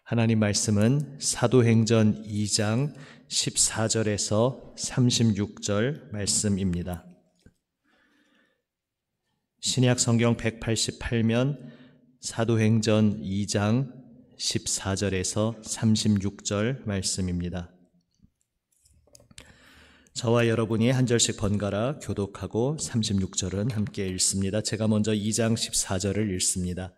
하나님 말씀은 사도행전 2장 14절에서 36절 말씀입니다. 신약 성경 188면 사도행전 2장 14절에서 36절 말씀입니다. 저와 여러분이 한 절씩 번갈아 교독하고 36절은 함께 읽습니다. 제가 먼저 2장 14절을 읽습니다.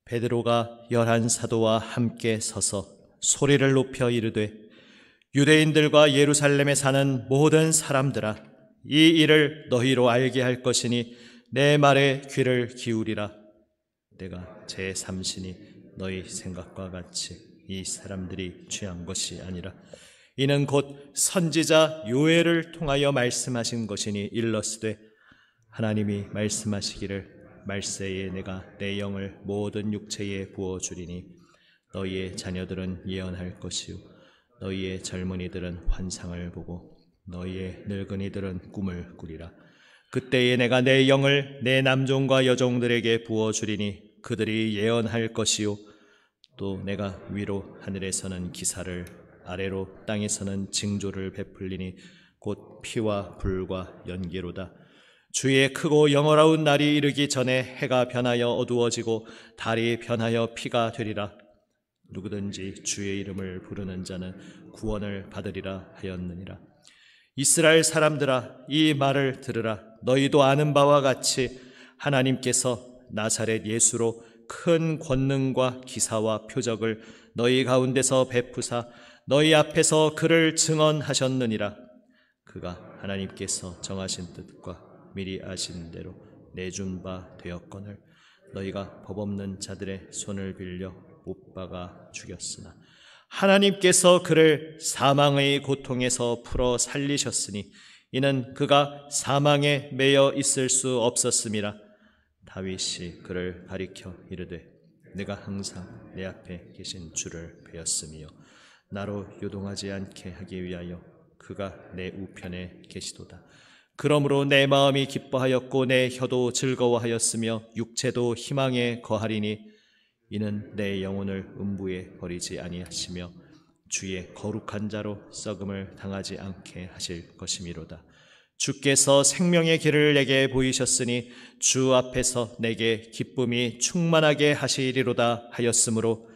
베드로가 11 사도와 함께 서서 소리를 높여 이르되 유대인들과 예루살렘에 사는 모든 사람들아, 이 일을 너희로 알게 할 것이니 내 말에 귀를 기울이라. 내가 제3신이 너희 생각과 같이 이 사람들이 취한 것이 아니라 이는 곧 선지자 요엘을 통하여 말씀하신 것이니 일러스되 하나님이 말씀하시기를 말세에 내가 내 영을 모든 육체에 부어주리니 너희의 자녀들은 예언할 것이요 너희의 젊은이들은 환상을 보고 너희의 늙은이들은 꿈을 꾸리라. 그때에 내가 내 영을 내 남종과 여종들에게 부어주리니 그들이 예언할 것이요 또 내가 위로 하늘에서는 기사를 아래로 땅에서는 징조를 베풀리니 곧 피와 불과 연기로다. 주의 크고 영원하운 날이 이르기 전에 해가 변하여 어두워지고 달이 변하여 피가 되리라. 누구든지 주의 이름을 부르는 자는 구원을 받으리라 하였느니라. 이스라엘 사람들아, 이 말을 들으라. 너희도 아는 바와 같이 하나님께서 나사렛 예수로 큰 권능과 기사와 표적을 너희 가운데서 베푸사 너희 앞에서 그를 증언하셨느니라. 그가 하나님께서 정하신 뜻과 미리 아신 대로 내준 바 되었거늘 너희가 법 없는 자들의 손을 빌려 못 박아 죽였으나 하나님께서 그를 사망의 고통에서 풀어 살리셨으니 이는 그가 사망에 매여 있을 수 없었음이라. 다윗이 그를 가리켜 이르되 내가 항상 내 앞에 계신 주를 배웠으며 나로 요동하지 않게 하기 위하여 그가 내 우편에 계시도다. 그러므로 내 마음이 기뻐하였고 내 혀도 즐거워하였으며 육체도 희망에 거하리니 이는 내 영혼을 음부에 버리지 아니하시며 주의 거룩한 자로 썩음을 당하지 않게 하실 것이미로다. 주께서 생명의 길을 내게 보이셨으니 주 앞에서 내게 기쁨이 충만하게 하시리로다 하였으므로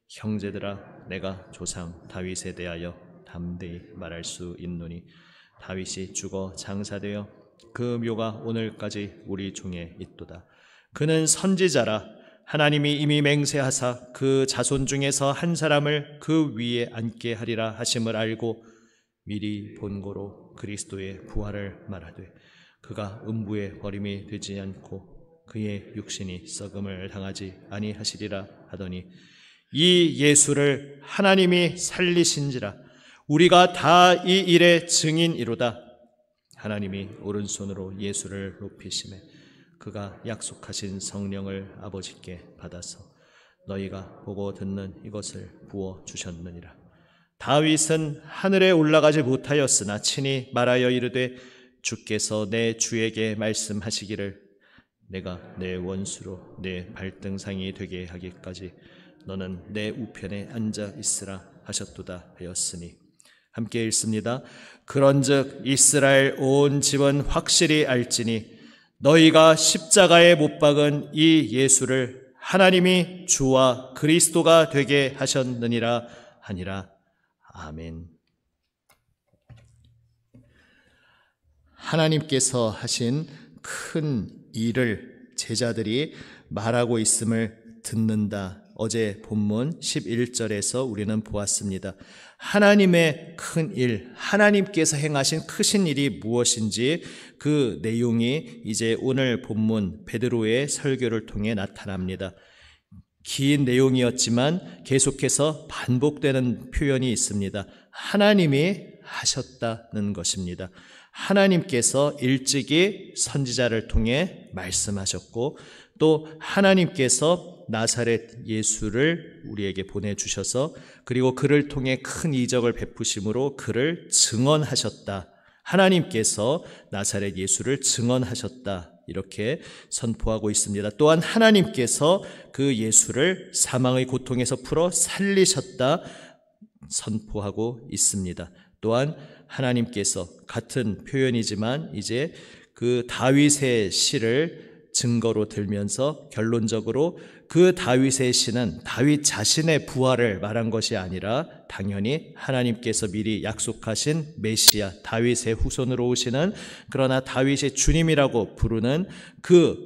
형제들아, 내가 조상 다윗에 대하여 담대히 말할 수 있노니 다윗이 죽어 장사되어 그 묘가 오늘까지 우리 중에 있도다. 그는 선지자라. 하나님이 이미 맹세하사 그 자손 중에서 한 사람을 그 위에 앉게 하리라 하심을 알고 미리 본고로 그리스도의 부활을 말하되 그가 음부에 버림이 되지 않고 그의 육신이 썩음을 당하지 아니하시리라 하더니 이 예수를 하나님이 살리신지라. 우리가 다 이 일의 증인이로다. 하나님이 오른손으로 예수를 높이시매 그가 약속하신 성령을 아버지께 받아서 너희가 보고 듣는 이것을 부어주셨느니라. 다윗은 하늘에 올라가지 못하였으나 친히 말하여 이르되 주께서 내 주에게 말씀하시기를 내가 내 원수로 내 발등상이 되게 하기까지 너는 내 우편에 앉아 있으라 하셨도다 하였으니 함께 읽습니다. 그런즉 이스라엘 온 집은 확실히 알지니 너희가 십자가에 못 박은 이 예수를 하나님이 주와 그리스도가 되게 하셨느니라 하니라. 아멘. 하나님께서 하신 큰 일을 제자들이 말하고 있음을 듣는다. 어제 본문 11절에서 우리는 보았습니다. 하나님의 큰 일, 하나님께서 행하신 크신 일이 무엇인지 그 내용이 이제 오늘 본문 베드로의 설교를 통해 나타납니다. 긴 내용이었지만 계속해서 반복되는 표현이 있습니다. 하나님이 하셨다는 것입니다. 하나님께서 일찍이 선지자를 통해 말씀하셨고 또 하나님께서 나사렛 예수를 우리에게 보내주셔서 그리고 그를 통해 큰 이적을 베푸심으로 그를 증언하셨다. 하나님께서 나사렛 예수를 증언하셨다. 이렇게 선포하고 있습니다. 또한 하나님께서 그 예수를 사망의 고통에서 풀어 살리셨다 선포하고 있습니다. 또한 하나님께서 같은 표현이지만 이제 그 다윗의 시를 증거로 들면서 결론적으로 그 다윗의 시는 다윗 자신의 부활을 말한 것이 아니라 당연히 하나님께서 미리 약속하신 메시아, 다윗의 후손으로 오시는, 그러나 다윗의 주님이라고 부르는 그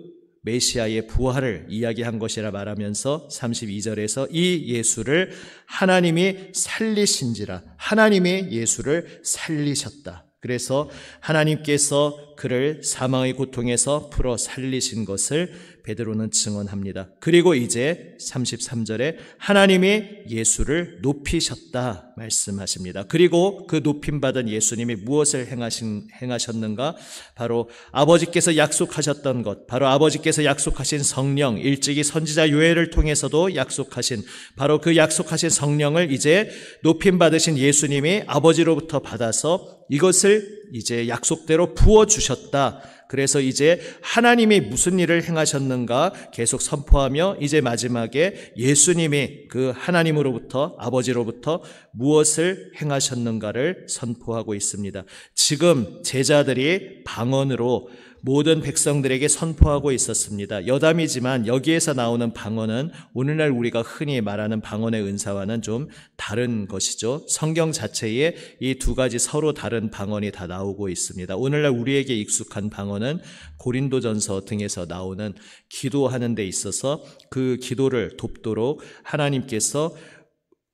메시아의 부활을 이야기한 것이라 말하면서 32절에서 이 예수를 하나님이 살리신지라, 하나님이 예수를 살리셨다. 그래서 하나님께서 그를 사망의 고통에서 풀어 살리신 것을 베드로는 증언합니다. 그리고 이제 33절에 하나님이 예수를 높이셨다 말씀하십니다. 그리고 그 높임받은 예수님이 무엇을 행하셨는가? 바로 아버지께서 약속하셨던 것, 바로 아버지께서 약속하신 성령, 일찍이 선지자 요엘을 통해서도 약속하신 바로 그 약속하신 성령을 이제 높임받으신 예수님이 아버지로부터 받아서 이것을 이제 약속대로 부어주셨다. 그래서 이제 하나님이 무슨 일을 행하셨는가 계속 선포하며 이제 마지막에 예수님이 그 하나님으로부터, 아버지로부터 무엇을 행하셨는가를 선포하고 있습니다. 지금 제자들이 방언으로 모든 백성들에게 선포하고 있었습니다. 여담이지만 여기에서 나오는 방언은 오늘날 우리가 흔히 말하는 방언의 은사와는 좀 다른 것이죠. 성경 자체에 이 두 가지 서로 다른 방언이 다 나오고 있습니다. 오늘날 우리에게 익숙한 방언은 고린도전서 등에서 나오는 기도하는 데 있어서 그 기도를 돕도록 하나님께서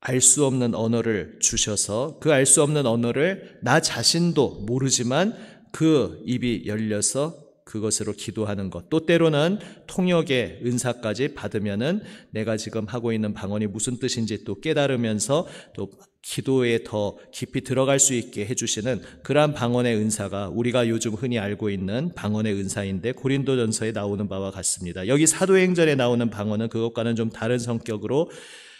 알 수 없는 언어를 주셔서 그 알 수 없는 언어를 나 자신도 모르지만 그 입이 열려서 그것으로 기도하는 것, 또 때로는 통역의 은사까지 받으면은 내가 지금 하고 있는 방언이 무슨 뜻인지 또 깨달으면서 또 기도에 더 깊이 들어갈 수 있게 해주시는 그러한 방언의 은사가 우리가 요즘 흔히 알고 있는 방언의 은사인데 고린도전서에 나오는 바와 같습니다. 여기 사도행전에 나오는 방언은 그것과는 좀 다른 성격으로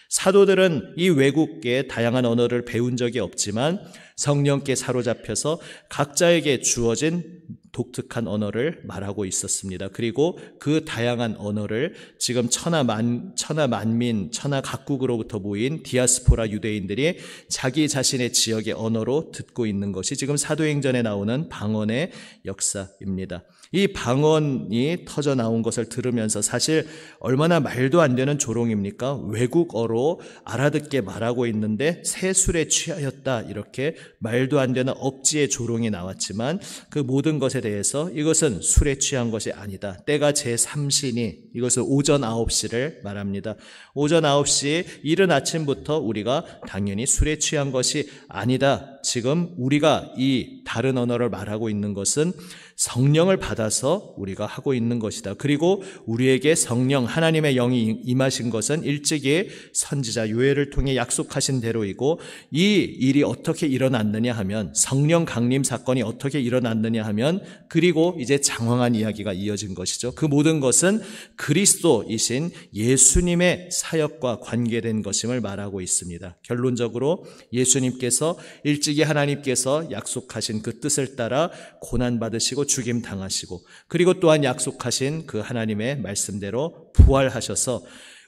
사도들은 이 외국계 다양한 언어를 배운 적이 없지만 성령께 사로잡혀서 각자에게 주어진 독특한 언어를 말하고 있었습니다. 그리고 그 다양한 언어를 지금 천하 만민, 천하 각국으로부터 모인 디아스포라 유대인들이 자기 자신의 지역의 언어로 듣고 있는 것이 지금 사도행전에 나오는 방언의 역사입니다. 이 방언이 터져 나온 것을 들으면서 사실 얼마나 말도 안 되는 조롱입니까? 외국어로 알아듣게 말하고 있는데 새 술에 취하였다, 이렇게 말도 안 되는 억지의 조롱이 나왔지만 그 모든 것에 대해서 이것은 술에 취한 것이 아니다. 때가 제3시니 이것은 오전 9시를 말합니다. 오전 9시 이른 아침부터 우리가 당연히 술에 취한 것이 아니다. 지금 우리가 이 다른 언어를 말하고 있는 것은 성령을 받아서 우리가 하고 있는 것이다. 그리고 우리에게 성령, 하나님의 영이 임하신 것은 일찍이 선지자 요엘을 통해 약속하신 대로이고, 이 일이 어떻게 일어났느냐 하면, 성령 강림 사건이 어떻게 일어났느냐 하면, 그리고 이제 장황한 이야기가 이어진 것이죠. 그 모든 것은 그리스도이신 예수님의 사역과 관계된 것임을 말하고 있습니다. 결론적으로 예수님께서 일찍이 하나님께서 약속하신 그 뜻을 따라 고난받으시고 죽임 당하시고, 그리고 또한 약속하신 그 하나님의 말씀대로 부활하셔서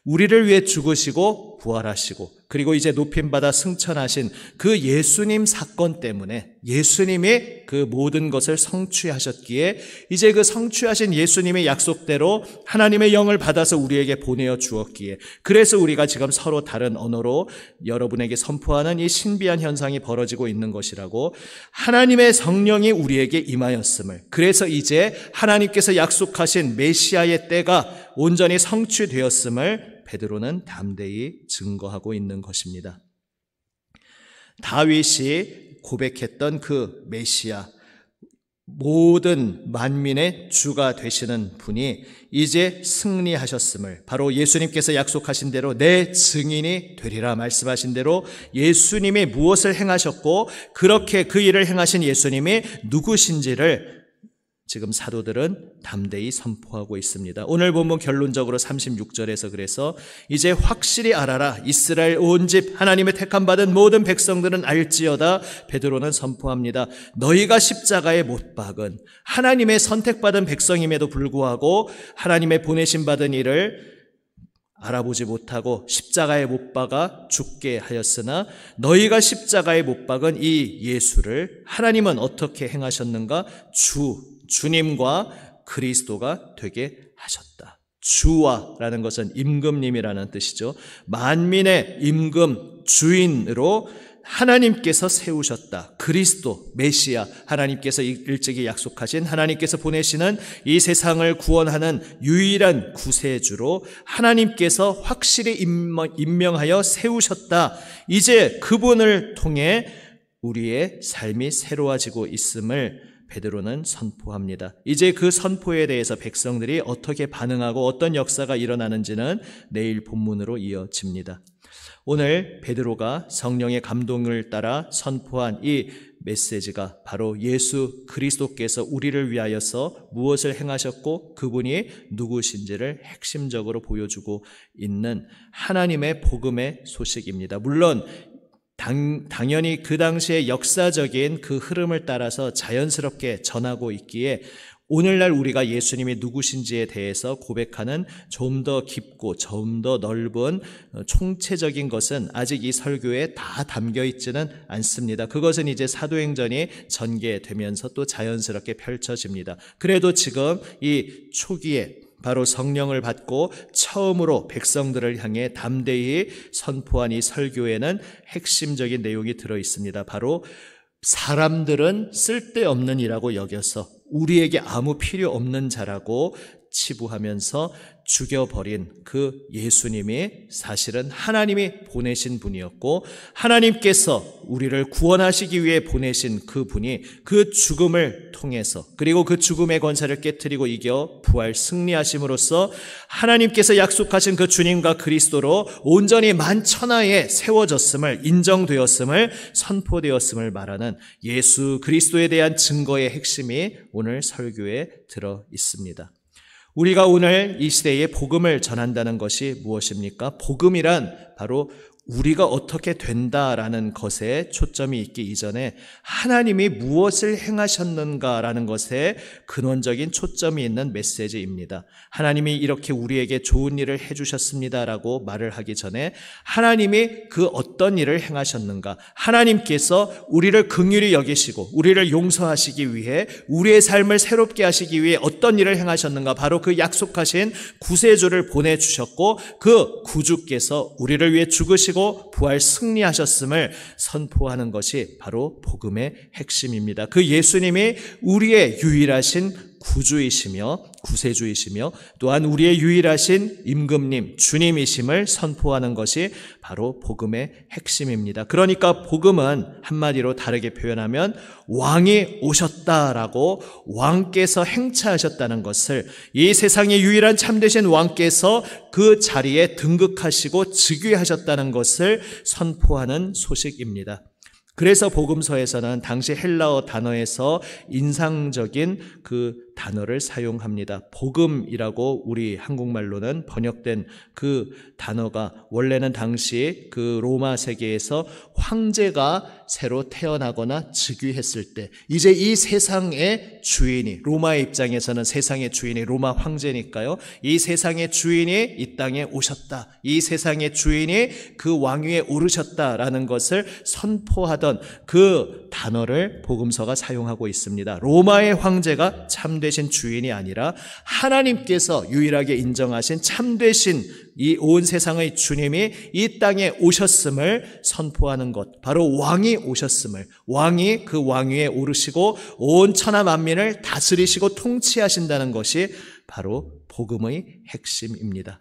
우리를 위해 죽으시고 부활하시고, 그리고 이제 높임받아 승천하신 그 예수님 사건 때문에 예수님이 그 모든 것을 성취하셨기에 이제 그 성취하신 예수님의 약속대로 하나님의 영을 받아서 우리에게 보내어 주었기에, 그래서 우리가 지금 서로 다른 언어로 여러분에게 선포하는 이 신비한 현상이 벌어지고 있는 것이라고, 하나님의 성령이 우리에게 임하였음을, 그래서 이제 하나님께서 약속하신 메시아의 때가 온전히 성취되었음을 베드로는 담대히 증거하고 있는 것입니다. 다윗이 고백했던 그 메시아, 모든 만민의 주가 되시는 분이 이제 승리하셨음을, 바로 예수님께서 약속하신 대로 내 증인이 되리라 말씀하신 대로 예수님이 무엇을 행하셨고 그렇게 그 일을 행하신 예수님이 누구신지를 지금 사도들은 담대히 선포하고 있습니다. 오늘 본문 결론적으로 36절에서 그래서 이제 확실히 알아라. 이스라엘 온 집 하나님의 택함 받은 모든 백성들은 알지어다. 베드로는 선포합니다. 너희가 십자가에 못 박은 하나님의 선택받은 백성임에도 불구하고 하나님의 보내심 받은 이를 알아보지 못하고 십자가에 못 박아 죽게 하였으나 너희가 십자가에 못 박은 이 예수를 하나님은 어떻게 행하셨는가? 주님과 그리스도가 되게 하셨다. 주와라는 것은 임금님이라는 뜻이죠. 만민의 임금 주인으로 하나님께서 세우셨다. 그리스도, 메시아, 하나님께서 일찍이 약속하신 하나님께서 보내시는 이 세상을 구원하는 유일한 구세주로 하나님께서 확실히 임명하여 세우셨다. 이제 그분을 통해 우리의 삶이 새로워지고 있음을 베드로는 선포합니다. 이제 그 선포에 대해서 백성들이 어떻게 반응하고 어떤 역사가 일어나는지는 내일 본문으로 이어집니다. 오늘 베드로가 성령의 감동을 따라 선포한 이 메시지가 바로 예수 그리스도께서 우리를 위하여서 무엇을 행하셨고 그분이 누구신지를 핵심적으로 보여주고 있는 하나님의 복음의 소식입니다. 물론 당연히 그 당시의 역사적인 그 흐름을 따라서 자연스럽게 전하고 있기에 오늘날 우리가 예수님이 누구신지에 대해서 고백하는 좀 더 깊고 좀 더 넓은 총체적인 것은 아직 이 설교에 다 담겨 있지는 않습니다. 그것은 이제 사도행전이 전개되면서 또 자연스럽게 펼쳐집니다. 그래도 지금 이 초기에 바로 성령을 받고 처음으로 백성들을 향해 담대히 선포한 이 설교에는 핵심적인 내용이 들어 있습니다. 바로 사람들은 쓸데없는 이라고 여겨서 우리에게 아무 필요 없는 자라고 치부하면서 죽여버린 그 예수님이 사실은 하나님이 보내신 분이었고 하나님께서 우리를 구원하시기 위해 보내신 그 분이 그 죽음을 통해서 그리고 그 죽음의 권세를 깨트리고 이겨 부활 승리하심으로써 하나님께서 약속하신 그 주님과 그리스도로 온전히 만천하에 세워졌음을 인정되었음을 선포되었음을 말하는 예수 그리스도에 대한 증거의 핵심이 오늘 설교에 들어 있습니다. 우리가 오늘 이 시대에 복음을 전한다는 것이 무엇입니까? 복음이란 바로 우리가 어떻게 된다라는 것에 초점이 있기 이전에 하나님이 무엇을 행하셨는가라는 것에 근원적인 초점이 있는 메시지입니다. 하나님이 이렇게 우리에게 좋은 일을 해주셨습니다라고 말을 하기 전에 하나님이 그 어떤 일을 행하셨는가, 하나님께서 우리를 긍휼히 여기시고 우리를 용서하시기 위해 우리의 삶을 새롭게 하시기 위해 어떤 일을 행하셨는가, 바로 그 약속하신 구세주를 보내주셨고 그 구주께서 우리를 위해 죽으시고 부활 승리하셨음을 선포하는 것이 바로 복음의 핵심입니다. 그 예수님이 우리의 유일하신 구주이시며 구세주이시며 또한 우리의 유일하신 임금님 주님이심을 선포하는 것이 바로 복음의 핵심입니다. 그러니까 복음은 한마디로 다르게 표현하면 왕이 오셨다라고, 왕께서 행차하셨다는 것을, 이 세상의 유일한 참되신 왕께서 그 자리에 등극하시고 즉위하셨다는 것을 선포하는 소식입니다. 그래서 복음서에서는 당시 헬라어 단어에서 인상적인 그 단어를 사용합니다. 복음이라고 우리 한국말로는 번역된 그 단어가 원래는 당시 그 로마 세계에서 황제가 새로 태어나거나 즉위했을 때 이제 이 세상의 주인이, 로마의 입장에서는 세상의 주인이 로마 황제니까요, 이 세상의 주인이 이 땅에 오셨다, 이 세상의 주인이 그 왕위에 오르셨다라는 것을 선포하던 그 단어를 복음서가 사용하고 있습니다. 로마의 황제가 참되신 주인이 아니라 하나님께서 유일하게 인정하신 참되신 이 온 세상의 주님이 이 땅에 오셨음을 선포하는 것, 바로 왕이 오셨음을, 왕이 그 왕위에 오르시고 온 천하 만민을 다스리시고 통치하신다는 것이 바로 복음의 핵심입니다.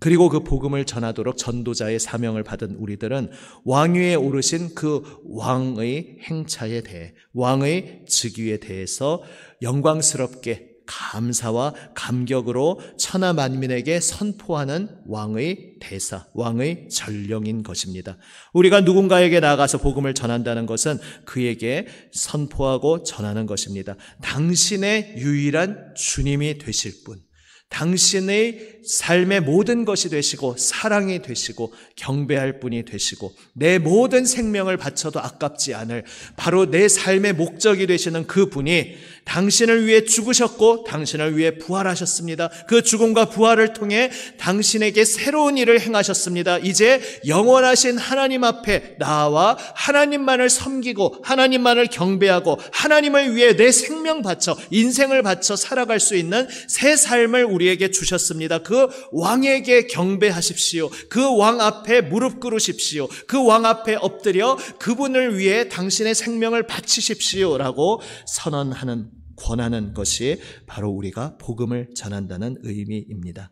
그리고 그 복음을 전하도록 전도자의 사명을 받은 우리들은 왕위에 오르신 그 왕의 행차에 대해, 왕의 즉위에 대해서 영광스럽게 감사와 감격으로 천하 만민에게 선포하는 왕의 대사, 왕의 전령인 것입니다. 우리가 누군가에게 나아가서 복음을 전한다는 것은 그에게 선포하고 전하는 것입니다. 당신의 유일한 주님이 되실 분, 당신의 삶의 모든 것이 되시고 사랑이 되시고 경배할 분이 되시고 내 모든 생명을 바쳐도 아깝지 않을 바로 내 삶의 목적이 되시는 그 분이 당신을 위해 죽으셨고 당신을 위해 부활하셨습니다. 그 죽음과 부활을 통해 당신에게 새로운 일을 행하셨습니다. 이제 영원하신 하나님 앞에 나와 하나님만을 섬기고 하나님만을 경배하고 하나님을 위해 내 생명 바쳐 인생을 바쳐 살아갈 수 있는 새 삶을 우리에게 주셨습니다. 그 왕에게 경배하십시오. 그 왕 앞에 무릎 꿇으십시오. 그 왕 앞에 엎드려 그분을 위해 당신의 생명을 바치십시오라고 선언하는, 권하는 것이 바로 우리가 복음을 전한다는 의미입니다.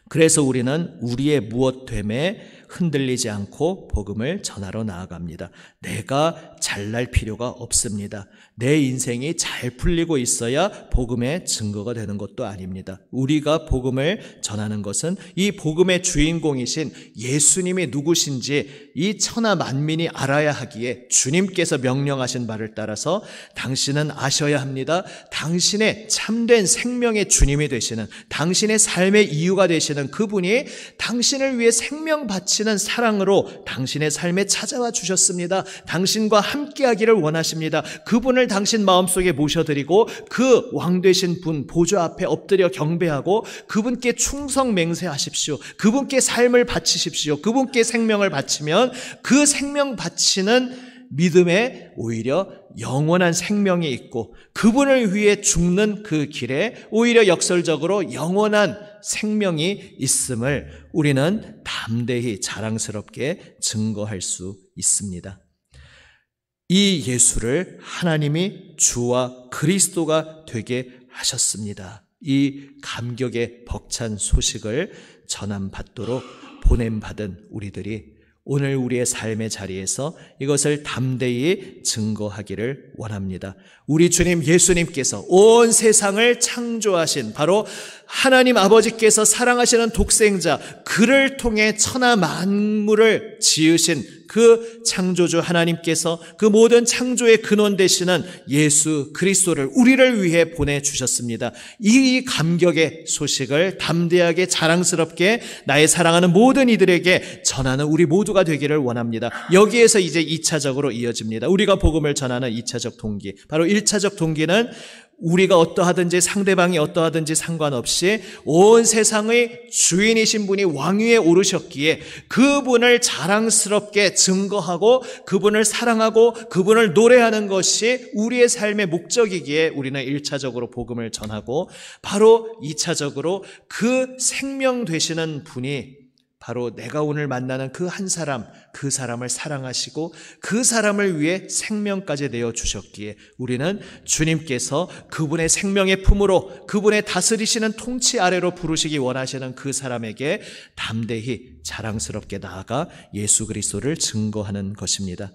그래서 우리는 우리의 무엇됨에 흔들리지 않고 복음을 전하러 나아갑니다. 내가 잘날 필요가 없습니다. 내 인생이 잘 풀리고 있어야 복음의 증거가 되는 것도 아닙니다. 우리가 복음을 전하는 것은 이 복음의 주인공이신 예수님이 누구신지 이 천하 만민이 알아야 하기에 주님께서 명령하신 바를 따라서 당신은 아셔야 합니다. 당신의 참된 생명의 주님이 되시는, 당신의 삶의 이유가 되시는 그분이 당신을 위해 생명 바치는 사랑으로 당신의 삶에 찾아와 주셨습니다. 당신과 함께하기를 원하십니다. 그분을 당신 마음속에 모셔드리고 그 왕 되신 분 보좌 앞에 엎드려 경배하고 그분께 충성 맹세하십시오. 그분께 삶을 바치십시오. 그분께 생명을 바치면 그 생명 바치는 믿음에 오히려 영원한 생명이 있고 그분을 위해 죽는 그 길에 오히려 역설적으로 영원한 생명이 있음을 우리는 담대히 자랑스럽게 증거할 수 있습니다. 이 예수를 하나님이 주와 그리스도가 되게 하셨습니다. 이 감격의 벅찬 소식을 전함받도록 보냄받은 우리들이 오늘 우리의 삶의 자리에서 이것을 담대히 증거하기를 원합니다. 우리 주님 예수님께서 온 세상을 창조하신 바로 하나님 아버지께서 사랑하시는 독생자, 그를 통해 천하 만물을 지으신 그 창조주 하나님께서 그 모든 창조의 근원 되시는 예수 그리스도를 우리를 위해 보내주셨습니다. 이 감격의 소식을 담대하게 자랑스럽게 나의 사랑하는 모든 이들에게 전하는 우리 모두가 되기를 원합니다. 여기에서 이제 2차적으로 이어집니다. 우리가 복음을 전하는 2차적 동기, 바로 1차적 동기는 우리가 어떠하든지 상대방이 어떠하든지 상관없이 온 세상의 주인이신 분이 왕위에 오르셨기에 그분을 자랑스럽게 증거하고 그분을 사랑하고 그분을 노래하는 것이 우리의 삶의 목적이기에 우리는 1차적으로 복음을 전하고 바로 2차적으로 그 생명 되시는 분이 바로 내가 오늘 만나는 그 한 사람, 그 사람을 사랑하시고 그 사람을 위해 생명까지 내어주셨기에 우리는 주님께서 그분의 생명의 품으로 그분의 다스리시는 통치 아래로 부르시기 원하시는 그 사람에게 담대히 자랑스럽게 나아가 예수 그리스도를 증거하는 것입니다.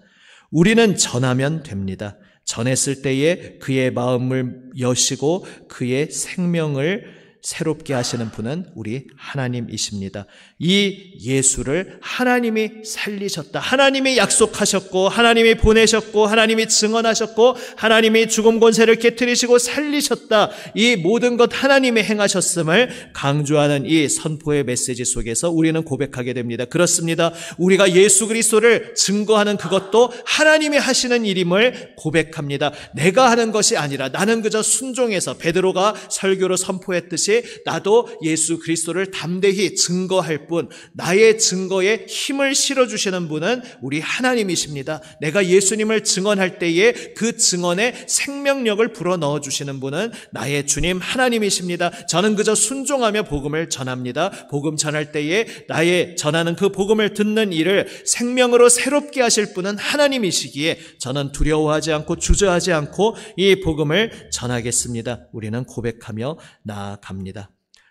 우리는 전하면 됩니다. 전했을 때에 그의 마음을 여시고 그의 생명을 새롭게 하시는 분은 우리 하나님이십니다. 이 예수를 하나님이 살리셨다. 하나님이 약속하셨고 하나님이 보내셨고 하나님이 증언하셨고 하나님이 죽음 권세를 깨뜨리시고 살리셨다. 이 모든 것 하나님이 행하셨음을 강조하는 이 선포의 메시지 속에서 우리는 고백하게 됩니다. 그렇습니다. 우리가 예수 그리스도를 증거하는 그것도 하나님이 하시는 일임을 고백합니다. 내가 하는 것이 아니라 나는 그저 순종해서 베드로가 설교로 선포했듯이 나도 예수 그리스도를 담대히 증거할 뿐, 나의 증거에 힘을 실어주시는 분은 우리 하나님이십니다. 내가 예수님을 증언할 때에 그 증언에 생명력을 불어넣어 주시는 분은 나의 주님 하나님이십니다. 저는 그저 순종하며 복음을 전합니다. 복음 전할 때에 나의 전하는 그 복음을 듣는 이를 생명으로 새롭게 하실 분은 하나님이시기에 저는 두려워하지 않고 주저하지 않고 이 복음을 전하겠습니다. 우리는 고백하며 나아갑니다.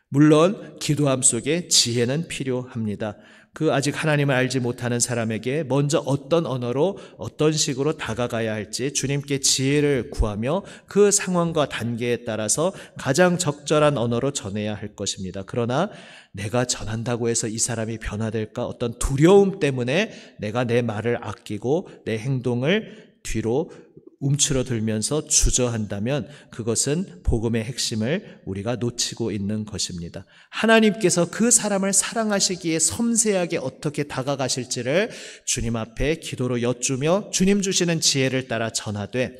물론 기도함 속에 지혜는 필요합니다. 그 아직 하나님을 알지 못하는 사람에게 먼저 어떤 언어로 어떤 식으로 다가가야 할지 주님께 지혜를 구하며 그 상황과 단계에 따라서 가장 적절한 언어로 전해야 할 것입니다. 그러나 내가 전한다고 해서 이 사람이 변화될까? 어떤 두려움 때문에 내가 내 말을 아끼고 내 행동을 뒤로 움츠러들면서 주저한다면 그것은 복음의 핵심을 우리가 놓치고 있는 것입니다. 하나님께서 그 사람을 사랑하시기에 섬세하게 어떻게 다가가실지를 주님 앞에 기도로 여쭈며 주님 주시는 지혜를 따라 전하되,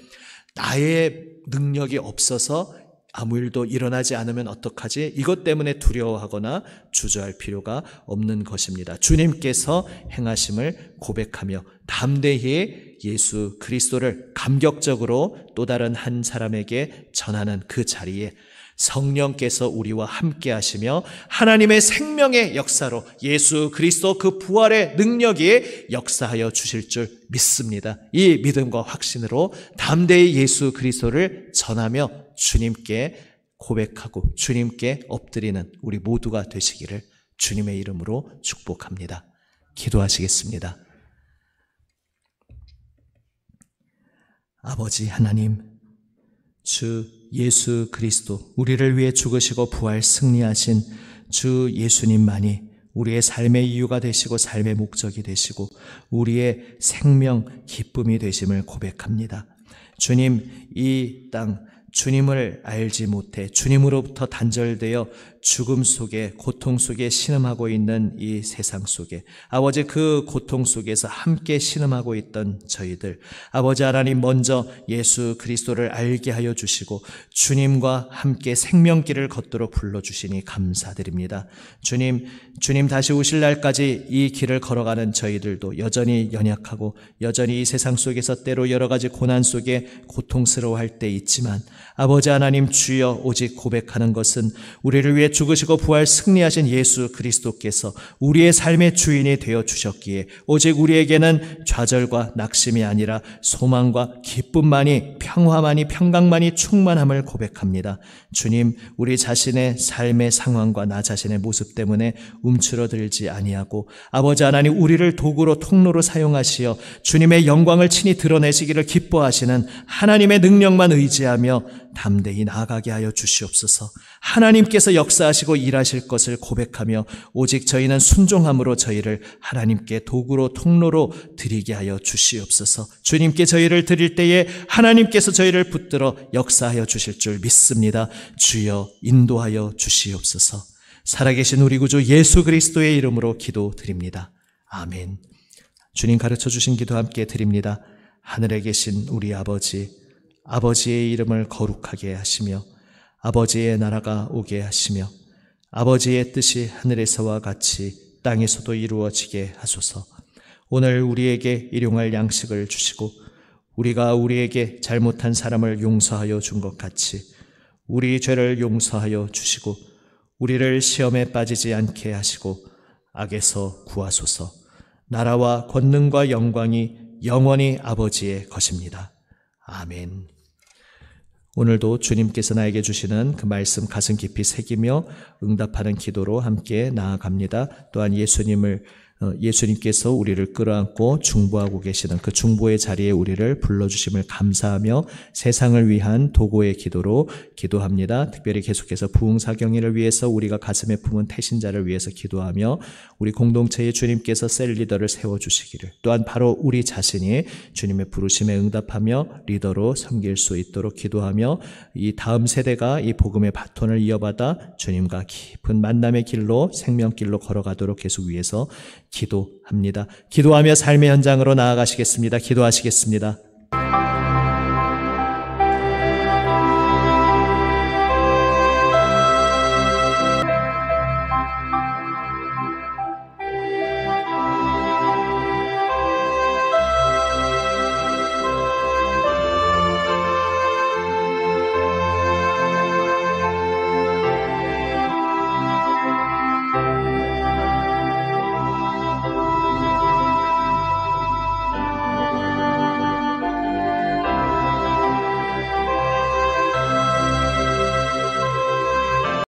나의 능력이 없어서 아무 일도 일어나지 않으면 어떡하지? 이것 때문에 두려워하거나 주저할 필요가 없는 것입니다. 주님께서 행하심을 고백하며 담대히 예수 그리스도를 감격적으로 또 다른 한 사람에게 전하는 그 자리에 성령께서 우리와 함께 하시며 하나님의 생명의 역사로 예수 그리스도 그 부활의 능력이 역사하여 주실 줄 믿습니다. 이 믿음과 확신으로 담대히 예수 그리스도를 전하며 주님께 고백하고 주님께 엎드리는 우리 모두가 되시기를 주님의 이름으로 축복합니다. 기도하시겠습니다. 아버지 하나님, 주 예수 그리스도, 우리를 위해 죽으시고 부활 승리하신 주 예수님만이 우리의 삶의 이유가 되시고 삶의 목적이 되시고 우리의 생명 기쁨이 되심을 고백합니다. 주님, 이 땅 주님을 알지 못해 주님으로부터 단절되어 죽음 속에 고통 속에 신음하고 있는 이 세상 속에 아버지, 그 고통 속에서 함께 신음하고 있던 저희들, 아버지 하나님, 먼저 예수 그리스도를 알게 하여 주시고 주님과 함께 생명길을 걷도록 불러주시니 감사드립니다. 주님 다시 오실 날까지 이 길을 걸어가는 저희들도 여전히 연약하고 여전히 이 세상 속에서 때로 여러 가지 고난 속에 고통스러워할 때 있지만, 아버지 하나님, 주여, 오직 고백하는 것은 우리를 위해 죽으시고 부활 승리하신 예수 그리스도께서 우리의 삶의 주인이 되어 주셨기에 오직 우리에게는 좌절과 낙심이 아니라 소망과 기쁨만이, 평화만이, 평강만이 충만함을 고백합니다. 주님, 우리 자신의 삶의 상황과 나 자신의 모습 때문에 움츠러들지 아니하고 아버지 하나님, 우리를 도구로 통로로 사용하시어 주님의 영광을 친히 드러내시기를 기뻐하시는 하나님의 능력만 의지하며 담대히 나아가게 하여 주시옵소서. 하나님께서 역사하시고 일하실 것을 고백하며 오직 저희는 순종함으로 저희를 하나님께 도구로 통로로 드리게 하여 주시옵소서. 주님께 저희를 드릴 때에 하나님께서 저희를 붙들어 역사하여 주실 줄 믿습니다. 주여, 인도하여 주시옵소서. 살아계신 우리 구주 예수 그리스도의 이름으로 기도드립니다. 아멘. 주님 가르쳐 주신 기도 함께 드립니다. 하늘에 계신 우리 아버지, 아버지의 이름을 거룩하게 하시며 아버지의 나라가 오게 하시며 아버지의 뜻이 하늘에서와 같이 땅에서도 이루어지게 하소서. 오늘 우리에게 일용할 양식을 주시고 우리가 우리에게 잘못한 사람을 용서하여 준 것 같이 우리 죄를 용서하여 주시고 우리를 시험에 빠지지 않게 하시고 악에서 구하소서. 나라와 권능과 영광이 영원히 아버지의 것입니다. 아멘. 오늘도 주님께서 나에게 주시는 그 말씀 가슴 깊이 새기며 응답하는 기도로 함께 나아갑니다. 또한 예수님께서 우리를 끌어안고 중보하고 계시는 그 중보의 자리에 우리를 불러주심을 감사하며 세상을 위한 도구의 기도로 기도합니다. 특별히 계속해서 부흥사경회를 위해서 우리가 가슴에 품은 태신자를 위해서 기도하며 우리 공동체에 주님께서 셀 리더를 세워주시기를, 또한 바로 우리 자신이 주님의 부르심에 응답하며 리더로 섬길 수 있도록 기도하며 이 다음 세대가 이 복음의 바톤을 이어받아 주님과 깊은 만남의 길로 생명길로 걸어가도록 계속 위해서 기도합니다. 기도하며 삶의 현장으로 나아가시겠습니다. 기도하시겠습니다.